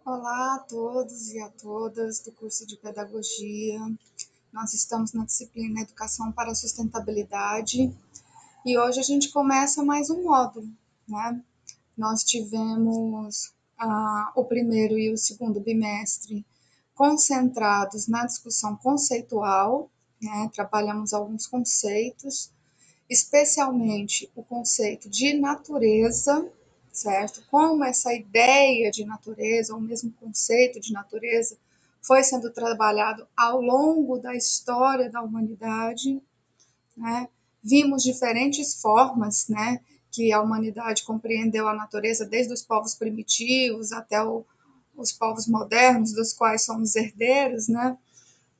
Olá a todos e a todas do curso de Pedagogia. Nós estamos na disciplina Educação para a Sustentabilidade e hoje a gente começa mais um módulo, né? Nós tivemos o primeiro e o segundo bimestre concentrados na discussão conceitual, né? Trabalhamos alguns conceitos, especialmente o conceito de natureza, certo? Como essa ideia de natureza, ou mesmo conceito de natureza, foi sendo trabalhado ao longo da história da humanidade, né? Vimos diferentes formas, né, que a humanidade compreendeu a natureza, desde os povos primitivos até os povos modernos, dos quais somos herdeiros, né?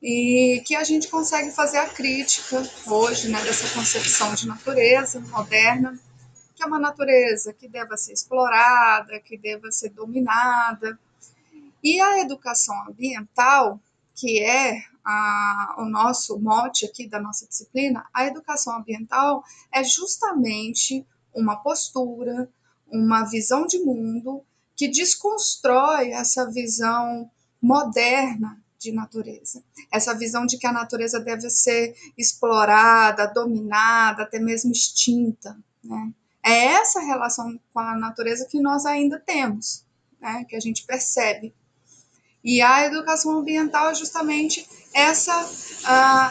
E que a gente consegue fazer a crítica hoje, né, dessa concepção de natureza moderna, que é uma natureza que deva ser explorada, que deva ser dominada. E a educação ambiental, que é o nosso mote aqui da nossa disciplina, a educação ambiental é justamente uma postura, uma visão de mundo que desconstrói essa visão moderna de natureza. Essa visão de que a natureza deve ser explorada, dominada, até mesmo extinta, né? É essa relação com a natureza que nós ainda temos, né? Que a gente percebe. E a educação ambiental é justamente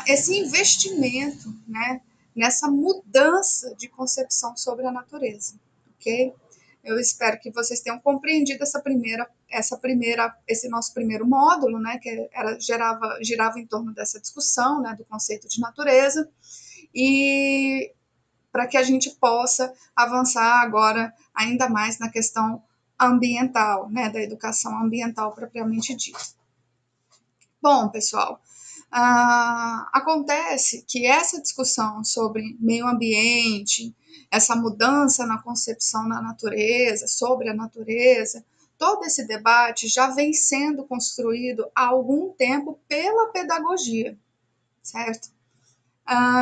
esse investimento, né, nessa mudança de concepção sobre a natureza, ok? Eu espero que vocês tenham compreendido esse nosso primeiro módulo, né, que girava em torno dessa discussão, né, do conceito de natureza, e para que a gente possa avançar agora ainda mais na questão ambiental, né, da educação ambiental propriamente dita. Bom, pessoal, acontece que essa discussão sobre meio ambiente, essa mudança na concepção da natureza, sobre a natureza, todo esse debate já vem sendo construído há algum tempo pela pedagogia, certo?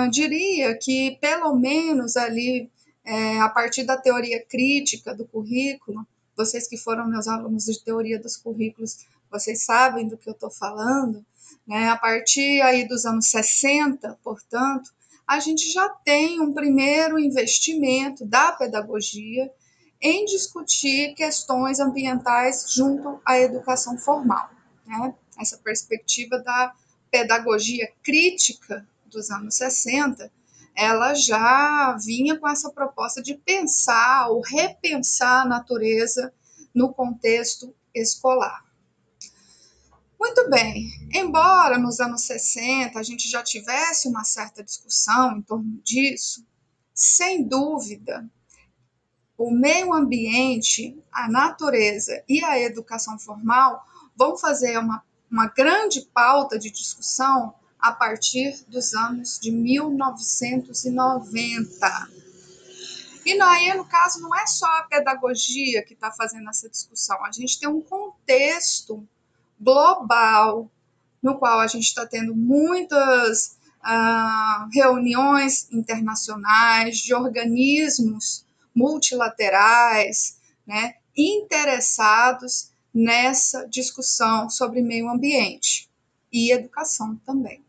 Diria que, pelo menos ali, a partir da teoria crítica do currículo, vocês que foram meus alunos de teoria dos currículos, vocês sabem do que eu estou falando, né? A partir aí dos anos 60, portanto, a gente já tem um primeiro investimento da pedagogia em discutir questões ambientais junto à educação formal, né? Essa perspectiva da pedagogia crítica dos anos 60, ela já vinha com essa proposta de pensar ou repensar a natureza no contexto escolar. Muito bem, embora nos anos 60 a gente já tivesse uma certa discussão em torno disso, sem dúvida, o meio ambiente, a natureza e a educação formal vão fazer uma grande pauta de discussão a partir dos anos de 1990. E aí, no caso, não é só a pedagogia que está fazendo essa discussão, a gente tem um contexto global no qual a gente está tendo muitas reuniões internacionais de organismos multilaterais, né, interessados nessa discussão sobre meio ambiente e educação também.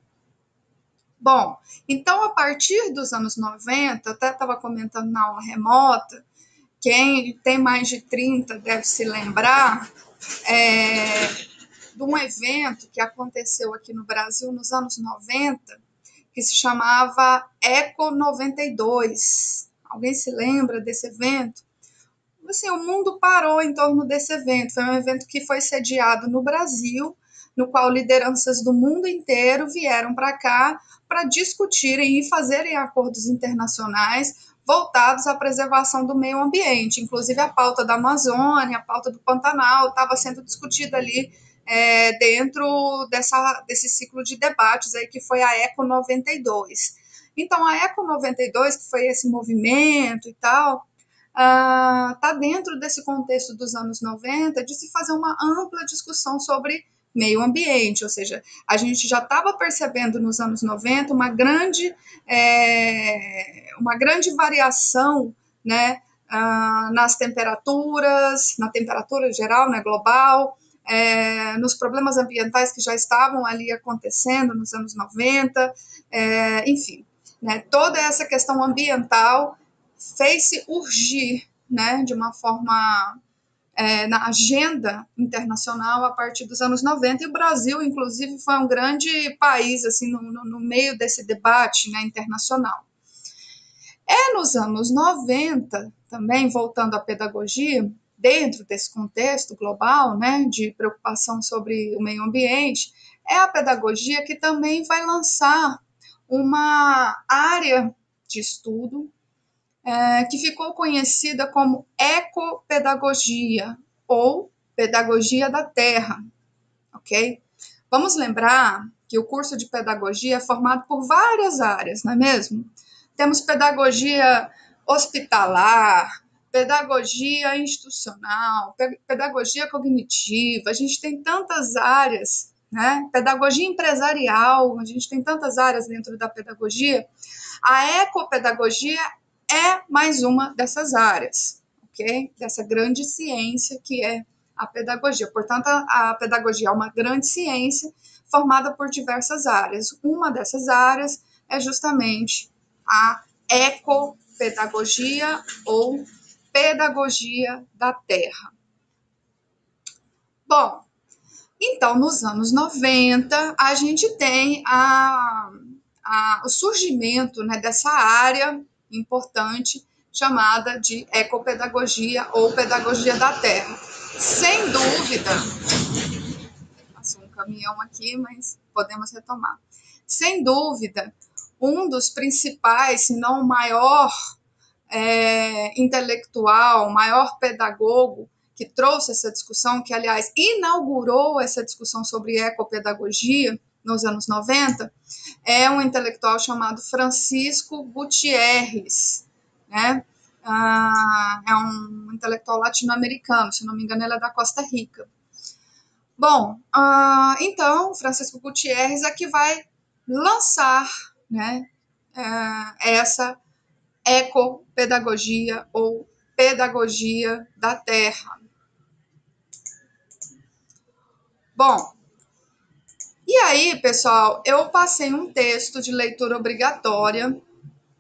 Bom, então a partir dos anos 90, até estava comentando na aula remota, quem tem mais de 30 deve se lembrar de um evento que aconteceu aqui no Brasil nos anos 90, que se chamava Eco 92. Alguém se lembra desse evento? Assim, o mundo parou em torno desse evento. Foi um evento que foi sediado no Brasil, no qual lideranças do mundo inteiro vieram para cá para discutirem e fazerem acordos internacionais voltados à preservação do meio ambiente. Inclusive, a pauta da Amazônia, a pauta do Pantanal estava sendo discutida ali dentro desse ciclo de debates aí que foi a Eco 92. Então, a Eco 92, que foi esse movimento e tal, está dentro desse contexto dos anos 90 de se fazer uma ampla discussão sobre meio ambiente, ou seja, a gente já estava percebendo nos anos 90 uma grande variação, né, nas temperaturas, na temperatura geral, né, global, nos problemas ambientais que já estavam ali acontecendo nos anos 90, enfim, né, toda essa questão ambiental fez-se urgir, né, de uma forma na agenda internacional a partir dos anos 90, e o Brasil, inclusive, foi um grande país assim, no meio desse debate, né, internacional. Nos anos 90, também voltando à pedagogia, dentro desse contexto global, né, de preocupação sobre o meio ambiente, é a pedagogia que também vai lançar uma área de estudo que ficou conhecida como ecopedagogia ou pedagogia da terra, ok? Vamos lembrar que o curso de pedagogia é formado por várias áreas, não é mesmo? Temos pedagogia hospitalar, pedagogia institucional, pedagogia cognitiva, a gente tem tantas áreas, né? Pedagogia empresarial, a gente tem tantas áreas dentro da pedagogia. A ecopedagogia é mais uma dessas áreas, ok? Dessa grande ciência que é a pedagogia. Portanto, a pedagogia é uma grande ciência formada por diversas áreas. Uma dessas áreas é justamente a ecopedagogia ou pedagogia da terra. Bom, então, nos anos 90, a gente tem o surgimento, né, dessa área importante chamada de ecopedagogia ou pedagogia da terra. Sem dúvida, passou um caminhão aqui, mas podemos retomar. Sem dúvida, um dos principais, se não o maior intelectual, maior pedagogo que trouxe essa discussão, que, aliás, inaugurou essa discussão sobre ecopedagogia nos anos 90, é um intelectual chamado Francisco Gutierrez, né? É um intelectual latino-americano, se não me engano, ele é da Costa Rica. Bom, então, Francisco Gutierrez é que vai lançar, né, essa ecopedagogia ou pedagogia da terra. Bom, e aí, pessoal, eu passei um texto de leitura obrigatória,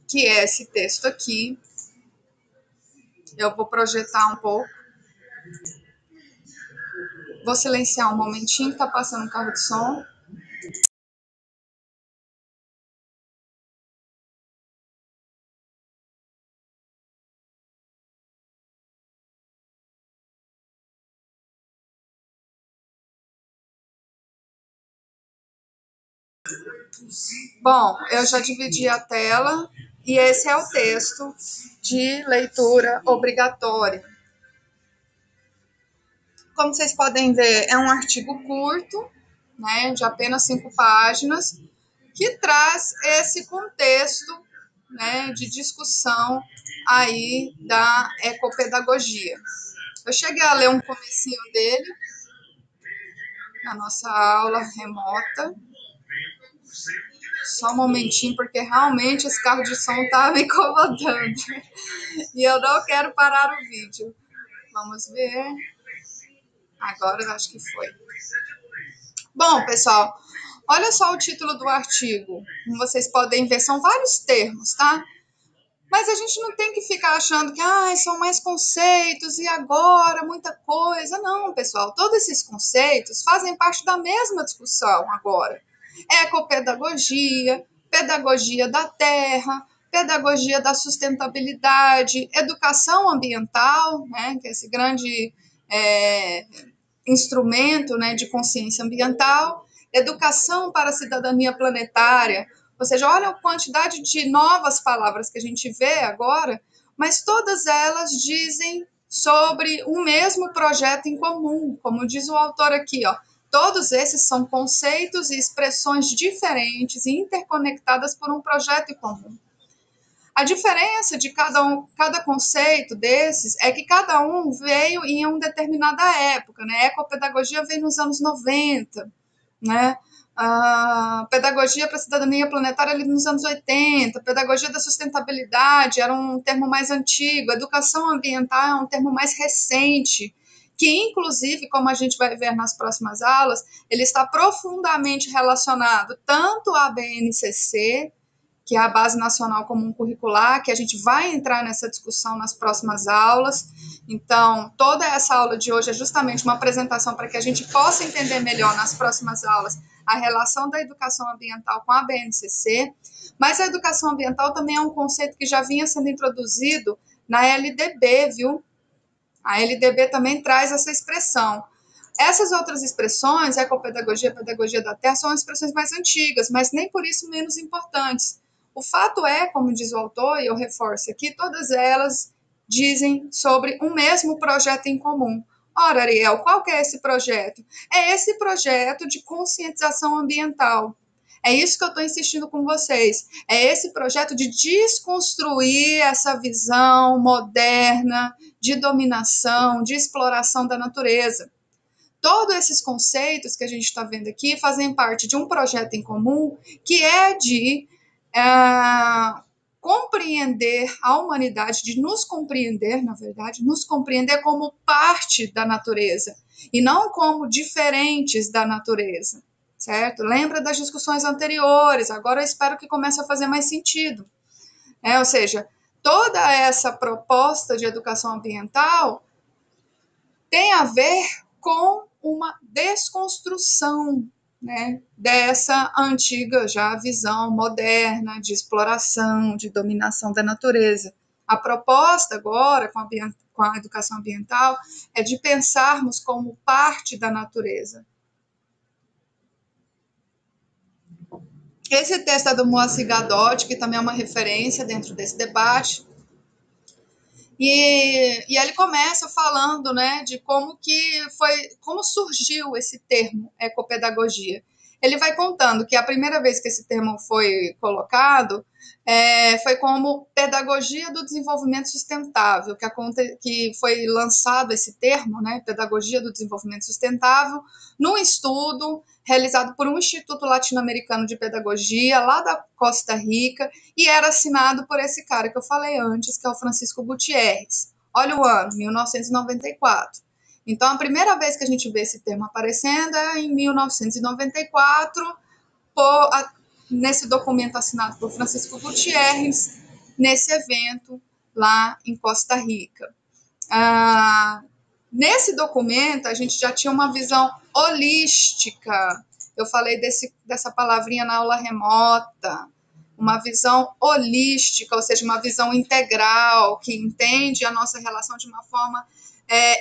que é esse texto aqui. Eu vou projetar um pouco. Vou silenciar um momentinho, que tá passando um carro de som. Bom, eu já dividi a tela e esse é o texto de leitura obrigatória. Como vocês podem ver, é um artigo curto, né, de apenas 5 páginas, que traz esse contexto, né, de discussão aí da ecopedagogia. Eu cheguei a ler um comecinho dele na nossa aula remota. Só um momentinho, porque realmente esse carro de som tá me incomodando. E eu não quero parar o vídeo. Vamos ver. Agora eu acho que foi. Bom, pessoal, olha só o título do artigo. Como vocês podem ver, são vários termos, tá? Mas a gente não tem que ficar achando que são mais conceitos e agora muita coisa. Não, pessoal, todos esses conceitos fazem parte da mesma discussão agora. Ecopedagogia, pedagogia da terra, pedagogia da sustentabilidade, educação ambiental, né, que é esse grande instrumento, né, de consciência ambiental, educação para a cidadania planetária. Ou seja, olha a quantidade de novas palavras que a gente vê agora, mas todas elas dizem sobre o mesmo projeto em comum, como diz o autor aqui, ó. Todos esses são conceitos e expressões diferentes e interconectadas por um projeto em comum. A diferença de cada conceito desses é que cada um veio em uma determinada época, né? A ecopedagogia veio nos anos 90, né? A pedagogia para a cidadania planetária ali nos anos 80, pedagogia da sustentabilidade era um termo mais antigo, educação ambiental é um termo mais recente, que inclusive, como a gente vai ver nas próximas aulas, ele está profundamente relacionado tanto à BNCC, que é a Base Nacional Comum Curricular, que a gente vai entrar nessa discussão nas próximas aulas. Então, toda essa aula de hoje é justamente uma apresentação para que a gente possa entender melhor nas próximas aulas a relação da educação ambiental com a BNCC, mas a educação ambiental também é um conceito que já vinha sendo introduzido na LDB, viu? A LDB também traz essa expressão. Essas outras expressões, ecopedagogia, pedagogia da terra, são expressões mais antigas, mas nem por isso menos importantes. O fato é, como diz o autor, e eu reforço aqui, todas elas dizem sobre um mesmo projeto em comum. Ora, Ariel, qual que é esse projeto? É esse projeto de conscientização ambiental. É isso que eu estou insistindo com vocês. É esse projeto de desconstruir essa visão moderna de dominação, de exploração da natureza. Todos esses conceitos que a gente está vendo aqui fazem parte de um projeto em comum que é de compreender a humanidade, de nos compreender, na verdade, nos compreender como parte da natureza e não como diferentes da natureza, certo? Lembra das discussões anteriores, agora eu espero que comece a fazer mais sentido. Ou seja, toda essa proposta de educação ambiental tem a ver com uma desconstrução, né, dessa antiga já visão moderna de exploração, de dominação da natureza. A proposta agora com a educação ambiental é de pensarmos como parte da natureza. Esse texto é do Moacir Gadot, que também é uma referência dentro desse debate. E ele começa falando, né, de como surgiu esse termo ecopedagogia. Ele vai contando que a primeira vez que esse termo foi colocado foi como pedagogia do desenvolvimento sustentável, que foi lançado esse termo, né, pedagogia do desenvolvimento sustentável, num estudo realizado por um Instituto Latino-Americano de Pedagogia, lá da Costa Rica, e era assinado por esse cara que eu falei antes, que é o Francisco Gutierrez. Olha o ano, 1994. Então, a primeira vez que a gente vê esse termo aparecendo é em 1994, nesse documento assinado por Francisco Gutierrez, nesse evento lá em Costa Rica. Nesse documento, a gente já tinha uma visão holística. Eu falei dessa palavrinha na aula remota. Uma visão holística, ou seja, uma visão integral, que entende a nossa relação de uma forma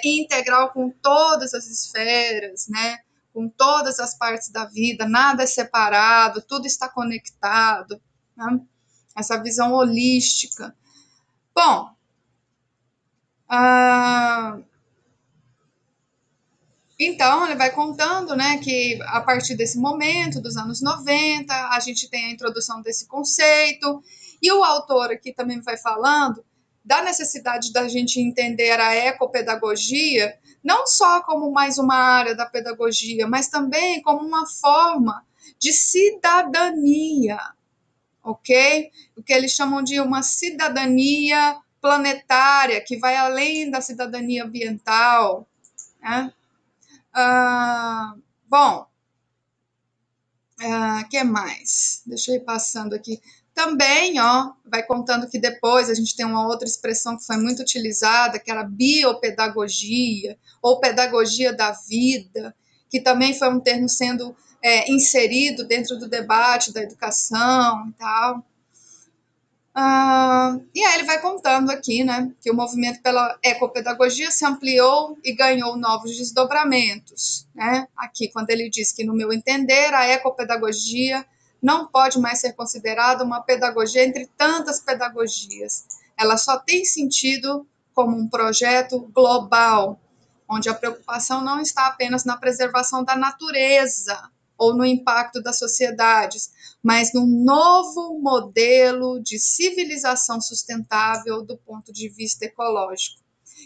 integral com todas as esferas, né? Com todas as partes da vida, nada é separado, tudo está conectado. Né? Essa visão holística. Bom, então, ele vai contando, né, que a partir desse momento, dos anos 90, a gente tem a introdução desse conceito, e o autor aqui também vai falando da necessidade da gente entender a ecopedagogia, não só como mais uma área da pedagogia, mas também como uma forma de cidadania, ok? O que eles chamam de uma cidadania planetária, que vai além da cidadania ambiental, né? Bom, que mais? Deixa eu ir passando aqui. Também, ó, vai contando que depois a gente tem uma outra expressão que foi muito utilizada, que era biopedagogia, ou pedagogia da vida, que também foi um termo sendo inserido dentro do debate da educação e tal. E aí ele vai contando aqui, né, que o movimento pela ecopedagogia se ampliou e ganhou novos desdobramentos, né? Aqui, quando ele diz que, no meu entender, a ecopedagogia não pode mais ser considerada uma pedagogia entre tantas pedagogias. Ela só tem sentido como um projeto global, onde a preocupação não está apenas na preservação da natureza ou no impacto das sociedades, mas num novo modelo de civilização sustentável do ponto de vista ecológico,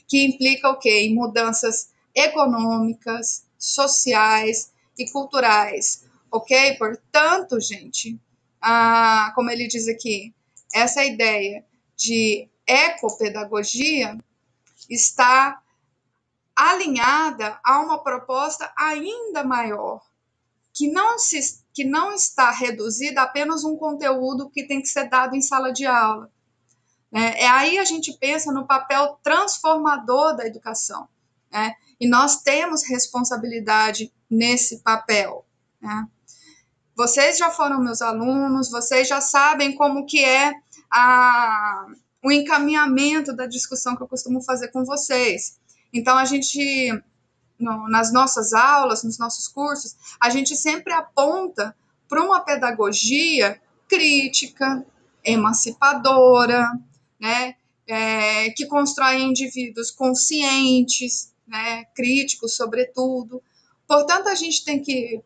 que implica o quê? Em mudanças econômicas, sociais e culturais, ok? Portanto, gente, como ele diz aqui, essa ideia de ecopedagogia está alinhada a uma proposta ainda maior, que não está reduzida a apenas um conteúdo que tem que ser dado em sala de aula. Aí a gente pensa no papel transformador da educação, né? E nós temos responsabilidade nesse papel, né? Vocês já foram meus alunos, vocês já sabem como que é o encaminhamento da discussão que eu costumo fazer com vocês. Então, a gente, nas nossas aulas, nos nossos cursos, a gente sempre aponta para uma pedagogia crítica, emancipadora, né? Que constrói indivíduos conscientes, né? Críticos, sobretudo. Portanto, a gente tem que,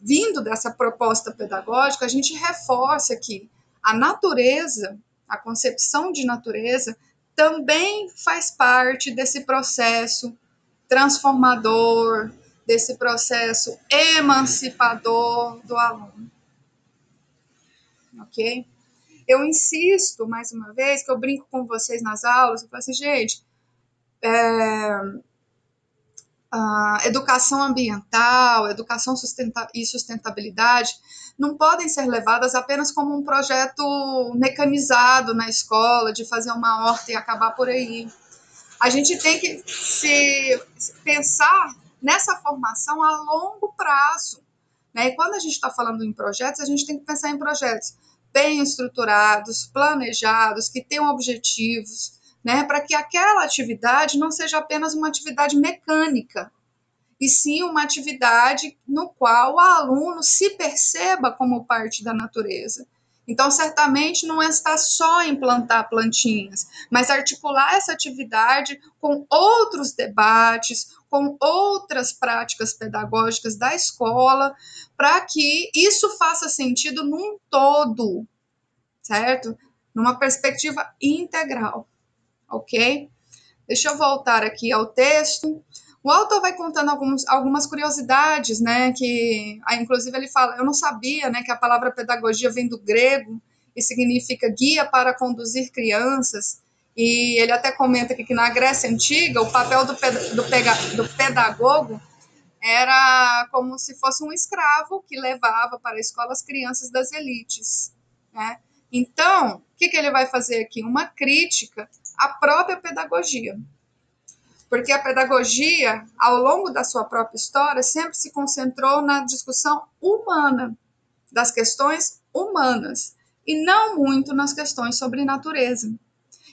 vindo dessa proposta pedagógica, a gente reforça que a natureza, a concepção de natureza, também faz parte desse processo transformador, desse processo emancipador do aluno. Ok? Eu insisto, mais uma vez, que eu brinco com vocês nas aulas, eu falo assim, gente, educação ambiental, educação e sustentabilidade não podem ser levadas apenas como um projeto mecanizado na escola, de fazer uma horta e acabar por aí. A gente tem que se pensar nessa formação a longo prazo, né? E quando a gente está falando em projetos, a gente tem que pensar em projetos bem estruturados, planejados, que tenham objetivos, né? Para que aquela atividade não seja apenas uma atividade mecânica, e sim uma atividade no qual o aluno se perceba como parte da natureza. Então, certamente não está só em plantar plantinhas, mas articular essa atividade com outros debates, com outras práticas pedagógicas da escola, para que isso faça sentido num todo, certo? Numa perspectiva integral, ok? Deixa eu voltar aqui ao texto. O autor vai contando algumas curiosidades, né, que, inclusive ele fala, eu não sabia, né, que a palavra pedagogia vem do grego e significa guia para conduzir crianças, e ele até comenta aqui que na Grécia Antiga o papel do pedagogo era como se fosse um escravo que levava para a escola as crianças das elites, né? Então, o que ele vai fazer aqui? Uma crítica à própria pedagogia. Porque a pedagogia, ao longo da sua própria história, sempre se concentrou na discussão humana, das questões humanas, e não muito nas questões sobre natureza.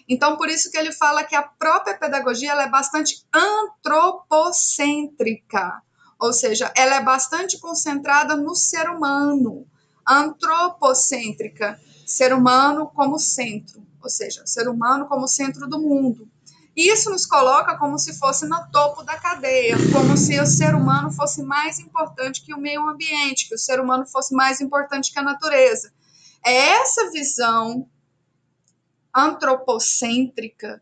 Então, por isso que ele fala que a própria pedagogia ela é bastante antropocêntrica, ou seja, ela é bastante concentrada no ser humano. Antropocêntrica, ser humano como centro, ou seja, ser humano como centro do mundo. E isso nos coloca como se fosse no topo da cadeia, como se o ser humano fosse mais importante que o meio ambiente, que o ser humano fosse mais importante que a natureza. É essa visão antropocêntrica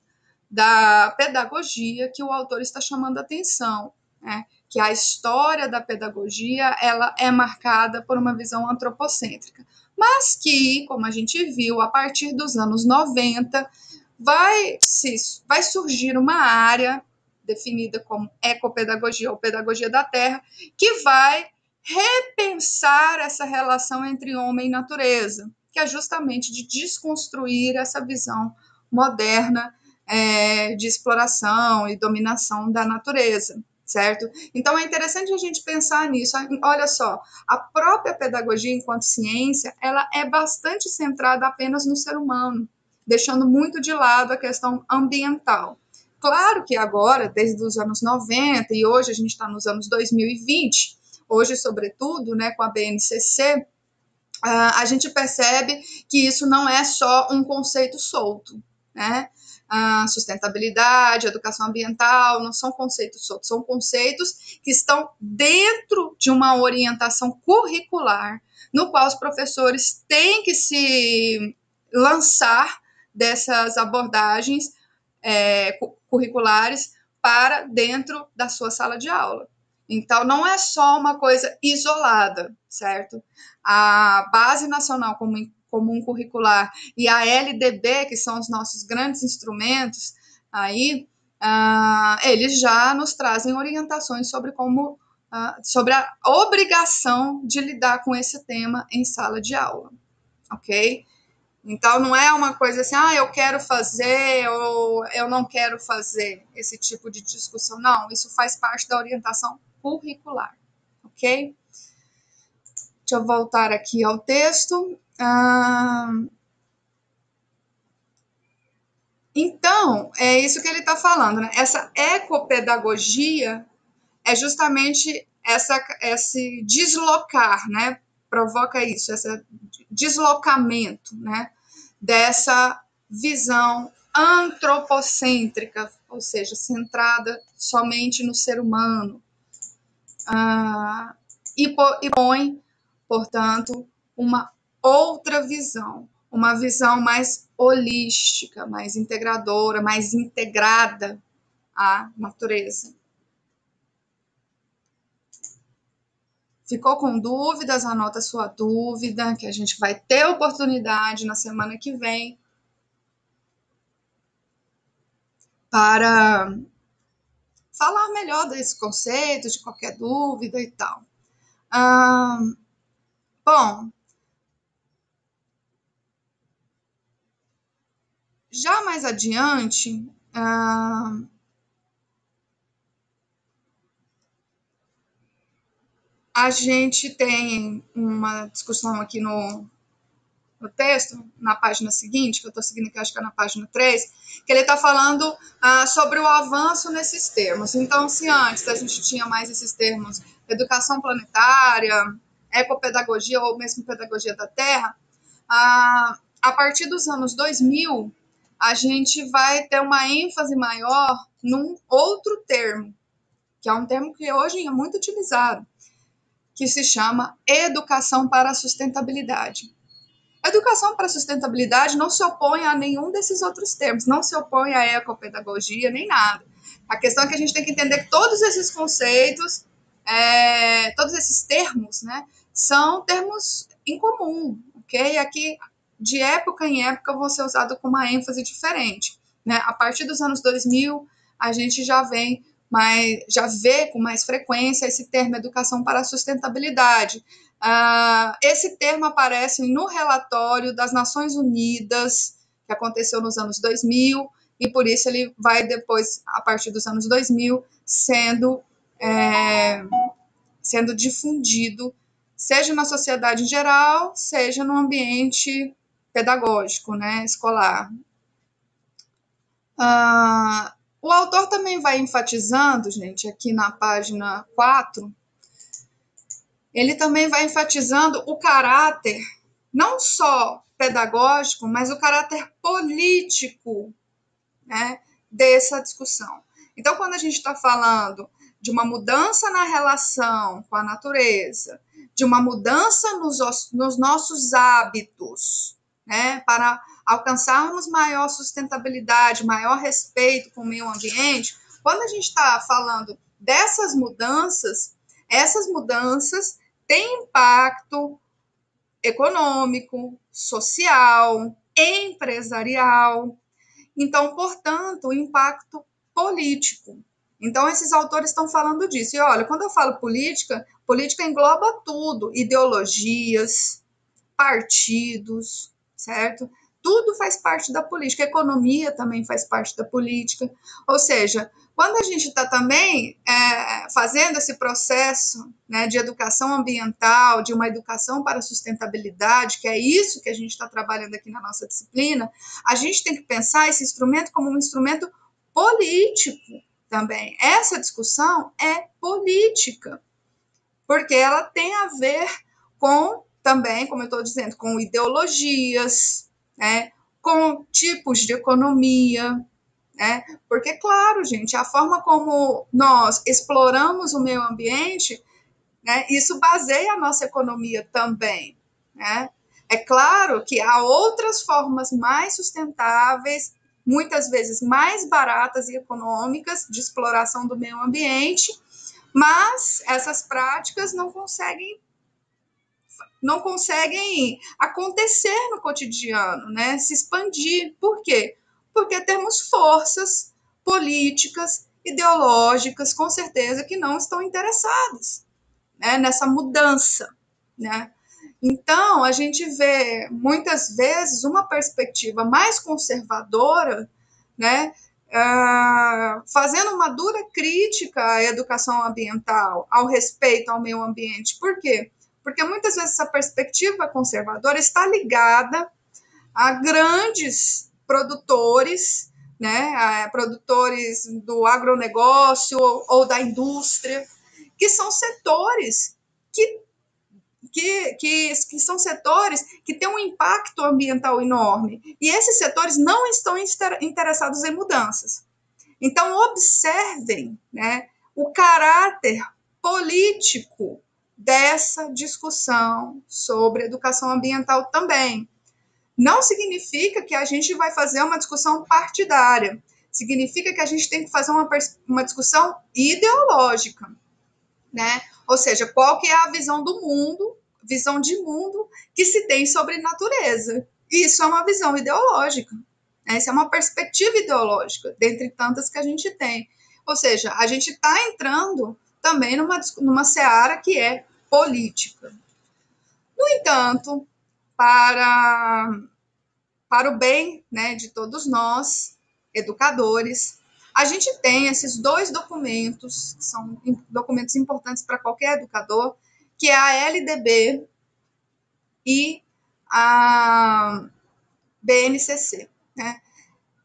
da pedagogia que o autor está chamando a atenção, né? Que a história da pedagogia ela é marcada por uma visão antropocêntrica, mas que, como a gente viu, a partir dos anos 90, vai surgir uma área definida como ecopedagogia ou pedagogia da terra, que vai repensar essa relação entre homem e natureza, que é justamente de desconstruir essa visão moderna de exploração e dominação da natureza, certo? Então é interessante a gente pensar nisso. Olha só, a própria pedagogia enquanto ciência, ela é bastante centrada apenas no ser humano, deixando muito de lado a questão ambiental. Claro que agora, desde os anos 90 e hoje a gente está nos anos 2020, hoje sobretudo, né, com a BNCC, a gente percebe que isso não é só um conceito solto, né? Sustentabilidade, educação ambiental, não são conceitos soltos, são conceitos que estão dentro de uma orientação curricular, no qual os professores têm que se lançar dessas abordagens curriculares para dentro da sua sala de aula. Então, não é só uma coisa isolada, certo? A Base Nacional Comum Curricular e a LDB, que são os nossos grandes instrumentos aí, eles já nos trazem orientações sobre como, sobre a obrigação de lidar com esse tema em sala de aula, ok? Então, não é uma coisa assim, eu quero fazer ou eu não quero fazer esse tipo de discussão. Não, isso faz parte da orientação curricular, ok? Deixa eu voltar aqui ao texto. Então, é isso que ele está falando, né? Essa ecopedagogia é justamente esse deslocar, né? Provoca isso, esse deslocamento, né? Dessa visão antropocêntrica, ou seja, centrada somente no ser humano, e põe, portanto, uma outra visão, uma visão mais holística, mais integradora, mais integrada à natureza. Ficou com dúvidas? Anota sua dúvida, que a gente vai ter oportunidade na semana que vem para falar melhor desse conceito, de qualquer dúvida e tal. Bom, já mais adiante, a gente tem uma discussão aqui no texto, na página seguinte, que eu estou seguindo aqui, acho que é na página 3, que ele está falando sobre o avanço nesses termos. Então, se antes a gente tinha mais esses termos, educação planetária, ecopedagogia ou mesmo pedagogia da Terra, a partir dos anos 2000, a gente vai ter uma ênfase maior num outro termo, que é um termo que hoje é muito utilizado, que se chama educação para a sustentabilidade. Educação para a sustentabilidade não se opõe a nenhum desses outros termos, não se opõe à ecopedagogia, nem nada. A questão é que a gente tem que entender que todos esses conceitos, todos esses termos, né, são termos em comum, ok? Aqui, de época em época, vão ser usados com uma ênfase diferente. Né? A partir dos anos 2000, a gente já vê com mais frequência esse termo educação para a sustentabilidade. Esse termo aparece no relatório das Nações Unidas, que aconteceu nos anos 2000, e por isso ele vai depois, a partir dos anos 2000, sendo difundido, seja na sociedade em geral, seja no ambiente pedagógico, né, escolar. O autor também vai enfatizando, gente, aqui na página 4, ele também vai enfatizando o caráter, não só pedagógico, mas o caráter político, né, dessa discussão. Então, quando a gente está falando de uma mudança na relação com a natureza, de uma mudança nos nossos hábitos, né, para alcançarmos maior sustentabilidade, maior respeito com o meio ambiente, quando a gente está falando dessas mudanças, essas mudanças têm impacto econômico, social, empresarial. Então, portanto, o impacto político. Então, esses autores estão falando disso. E olha, quando eu falo política, política engloba tudo: ideologias, partidos, certo? Tudo faz parte da política. A economia também faz parte da política. Ou seja, quando a gente está também fazendo esse processo, né, de educação ambiental, de uma educação para a sustentabilidade, que é isso que a gente está trabalhando aqui na nossa disciplina, a gente tem que pensar esse instrumento como um instrumento político também. Essa discussão é política, porque ela tem a ver com, também, como eu estou dizendo, com ideologias, né, com tipos de economia, né? Porque, claro, gente, a forma como nós exploramos o meio ambiente, né, isso baseia a nossa economia também, né? É claro que há outras formas mais sustentáveis, muitas vezes mais baratas e econômicas de exploração do meio ambiente, mas essas práticas não conseguem acontecer no cotidiano, né? Se expandir. Por quê? Porque temos forças políticas, ideológicas, com certeza, que não estão interessadas, né, nessa mudança, né? Então, a gente vê, muitas vezes, uma perspectiva mais conservadora, né, fazendo uma dura crítica à educação ambiental, ao respeito ao meio ambiente. Por quê? Porque muitas vezes essa perspectiva conservadora está ligada a grandes produtores, né, a produtores do agronegócio ou da indústria, que são setores que são setores que têm um impacto ambiental enorme. E esses setores não estão interessados em mudanças. Então, observem, né, o caráter político dessa discussão sobre educação ambiental também. Não significa que a gente vai fazer uma discussão partidária. Significa que a gente tem que fazer uma discussão ideológica, né? Ou seja, qual que é a visão do mundo, visão de mundo que se tem sobre natureza. Isso é uma visão ideológica, né? Isso é uma perspectiva ideológica, dentre tantas que a gente tem. Ou seja, a gente está entrando também numa seara que é política. No entanto, para o bem, né, de todos nós, educadores, a gente tem esses dois documentos, que são documentos importantes para qualquer educador, que é a LDB e a BNCC, né?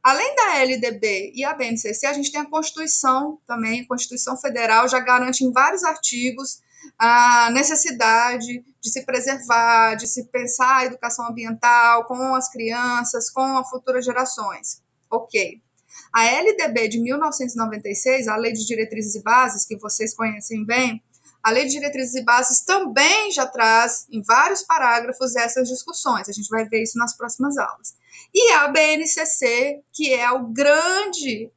Além da LDB e a BNCC, a gente tem a Constituição também, a Constituição Federal já garante em vários artigos a necessidade de se preservar, de se pensar a educação ambiental com as crianças, com as futuras gerações. Ok. A LDB de 1996, a Lei de Diretrizes e Bases, que vocês conhecem bem, a Lei de Diretrizes e Bases também já traz, em vários parágrafos, essas discussões. A gente vai ver isso nas próximas aulas. E a BNCC, que é o grande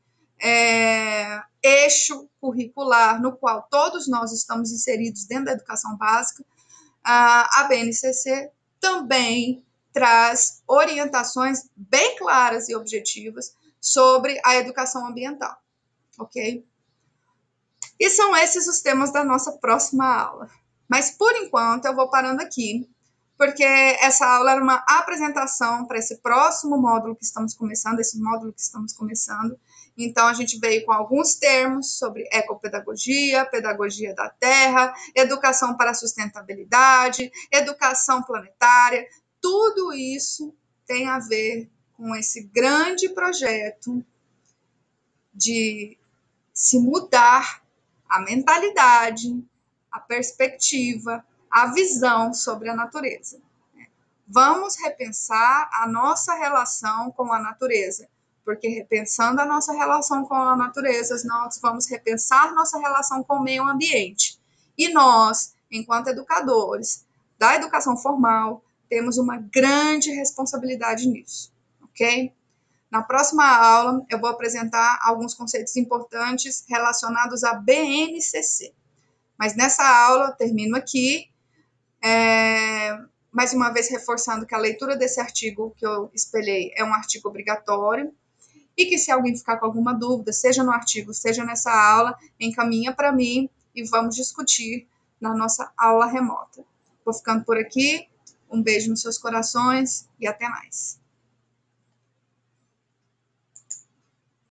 eixo curricular no qual todos nós estamos inseridos dentro da educação básica, a BNCC também traz orientações bem claras e objetivas sobre a educação ambiental, ok? E são esses os temas da nossa próxima aula. Mas, por enquanto, eu vou parando aqui, porque essa aula era uma apresentação para esse próximo módulo que estamos começando, esse módulo que estamos começando. Então, a gente veio com alguns termos sobre ecopedagogia, pedagogia da terra, educação para a sustentabilidade, educação planetária. Tudo isso tem a ver com esse grande projeto de se mudar a mentalidade, a perspectiva, a visão sobre a natureza. Vamos repensar a nossa relação com a natureza, porque repensando a nossa relação com a natureza, nós vamos repensar nossa relação com o meio ambiente. E nós, enquanto educadores da educação formal, temos uma grande responsabilidade nisso, ok? Na próxima aula, eu vou apresentar alguns conceitos importantes relacionados à BNCC. Mas nessa aula, eu termino aqui, mais uma vez reforçando que a leitura desse artigo que eu espelhei é um artigo obrigatório e que se alguém ficar com alguma dúvida, seja no artigo, seja nessa aula, encaminha para mim e vamos discutir na nossa aula remota. Vou ficando por aqui, um beijo nos seus corações e até mais.